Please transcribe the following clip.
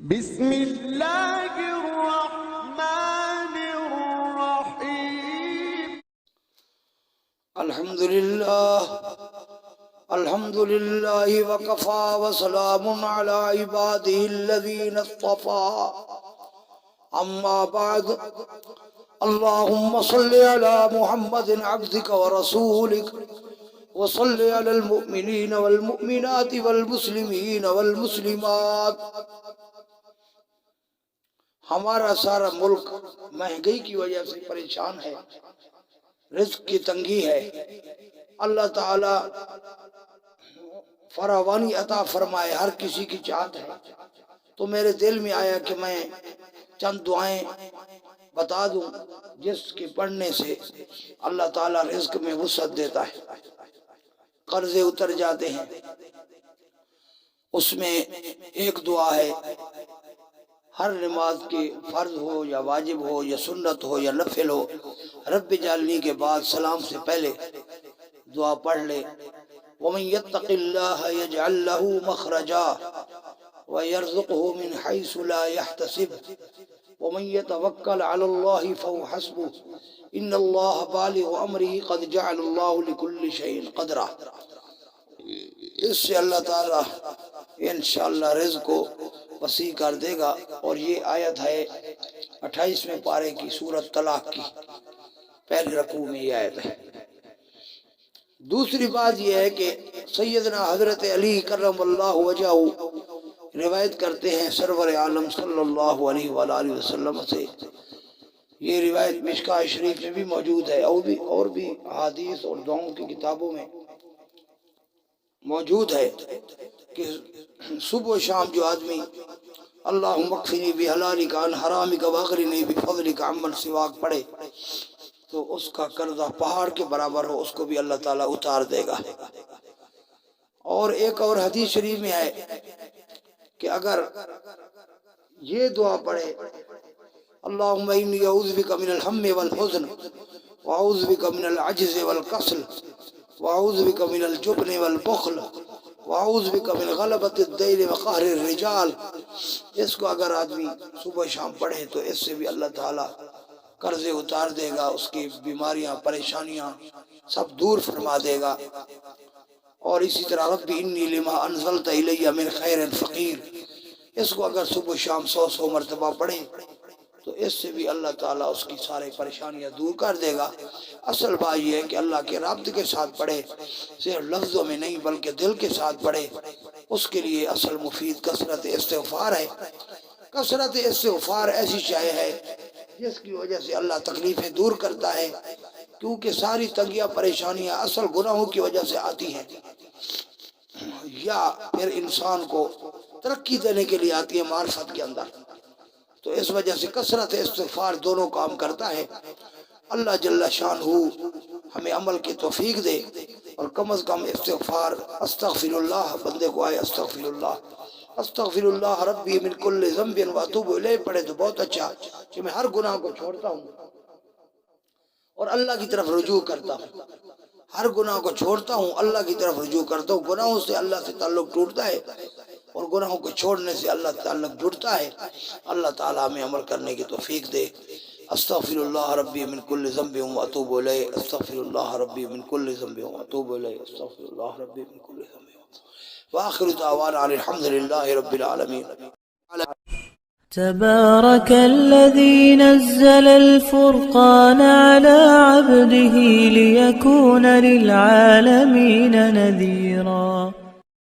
بسم اللہ الرحمن الرحیم الحمدللہ وکفا وسلام علی عبادہ الذین اصطفى اما بعد اللہم صل علی محمد عبدک ورسولک وصل علی المؤمنین والمؤمنات والمسلمین والمسلمات۔ ہمارا سارا ملک مہنگائی کی وجہ سے پریشان ہے، رزق کی تنگی ہے۔ اللہ تعالی فراوانی عطا فرمائے، ہر کسی کی چاہت ہے۔ تو میرے دل میں آیا کہ میں چند دعائیں بتا دوں جس کے پڑھنے سے اللہ تعالی رزق میں وسعت دیتا ہے، قرضے اتر جاتے ہیں۔ اس میں ایک دعا ہے، ہر نماز کے فرض ہو یا واجب ہو یا سنت ہو یا نفل ہو، رب جعلنی کے بعد سلام سے پہلے دعا پڑھ لے۔ وَمَن يَتَّقِ اللَّهَ يَجْعَل لَّهُ مَخْرَجًا وَيَرْزُقْهُ مِنْ حَيْثُ لَا يَحْتَسِبُ وَمَن يَتَوَكَّلْ عَلَى اللَّهِ فَهُوَ حَسْبُهُ إِنَّ اللَّهَ بَالِغُ أَمْرِهِ قَدْ جَعَلَ اللَّهُ لِكُلِّ شَيْءٍ قَدْرًا۔ اس سے اللہ تعالیٰ انشاءاللہ رزق کو وسیع کر دے گا۔ اور یہ آیت ہے 28ویں پارے کی سورۃ طلاق کی پہلے رکوع میں یہ آیت ہے۔ دوسری بات یہ ہے کہ سیدنا حضرت علی کرم اللہ وجہہ روایت کرتے ہیں سرور عالم صلی اللہ علیہ وآلہ وسلم سے، یہ روایت مشکاہ شریف میں بھی موجود ہے، اور بھی احادیث اور دعاؤں کی کتابوں میں موجود ہے کہ صبح و شام جو آدمی اللہم اکفنی بحلالک عن حرامک واغننی بفضلک عمن سواک پڑھے تو اس کا قرضہ پہاڑ کے برابر ہو، اس کو بھی اللہ تعالیٰ اتار دے گا۔ اور ایک اور حدیث شریف میں ہے کہ اگر یہ دعا پڑھے اللہم انی اعوذ بک من الہم والحزن واعوذ بک من العجز والکسل واعوذ بک من الجبن والبخل واعوذ بک من غلبۃ الدین وقہر الرجال، اس کو اگر آدمی صبح شام پڑھے تو اس سے بھی اللہ تعالیٰ قرضے اتار دے گا، اس کی بیماریاں پریشانیاں سب دور فرما دے گا۔ اور اسی طرح رب انی لما انزلت الی من خیر فقیر، اس کو اگر صبح شام 100 مرتبہ پڑھے تو اس سے بھی اللہ تعالیٰ اس کی سارے پریشانیاں دور کر دے گا۔ اصل بات یہ ہے کہ اللہ کے رابطے کے ساتھ پڑھے، صرف لفظوں میں نہیں بلکہ دل کے ساتھ پڑھے۔ اس کے لیے اصل مفید کثرت استغفار ہے۔ کثرت استغفار ایسی شے ہے جس کی وجہ سے اللہ تکلیفیں دور کرتا ہے، کیونکہ ساری تنگیاں پریشانیاں اصل گناہوں کی وجہ سے آتی ہیں، یا پھر انسان کو ترقی دینے کے لیے آتی ہے معرفت کے اندر۔ تو اس وجہ سے کثرت استغفار دونوں کام کرتا ہے۔ اللہ جل شانہ ہمیں عمل کی توفیق دے، اور کم از کم استغفار استغفر اللہ بندے کو آئے، استغفر اللہ ربی من کل ذنب واتوب الیہ پڑھے تو بہت اچھا کہ میں ہر گناہ کو چھوڑتا ہوں اور اللہ کی طرف رجوع کرتا ہوں، ہر گناہ کو چھوڑتا ہوں اللہ کی طرف رجوع کرتا ہوں۔ گناہوں سے اللہ سے تعلق ٹوٹتا ہے اور گناہوں کو چھوڑنے سے اللہ تعلق جڑتا ہے۔ اللہ تعالیٰ ہمیں عمل کرنے کی توفیق دے۔ استغفر اللہ ربی من کل ذنب واتوب الیہ، استغفر اللہ ربی من کل ذنب واتوب الیہ، استغفر اللہ ربی من کل ذنب وآخر دعوانا الحمد للہ رب العالمین۔ تبارك الذي نزل الفرقان على عبده ليكون للعالمين نذيرا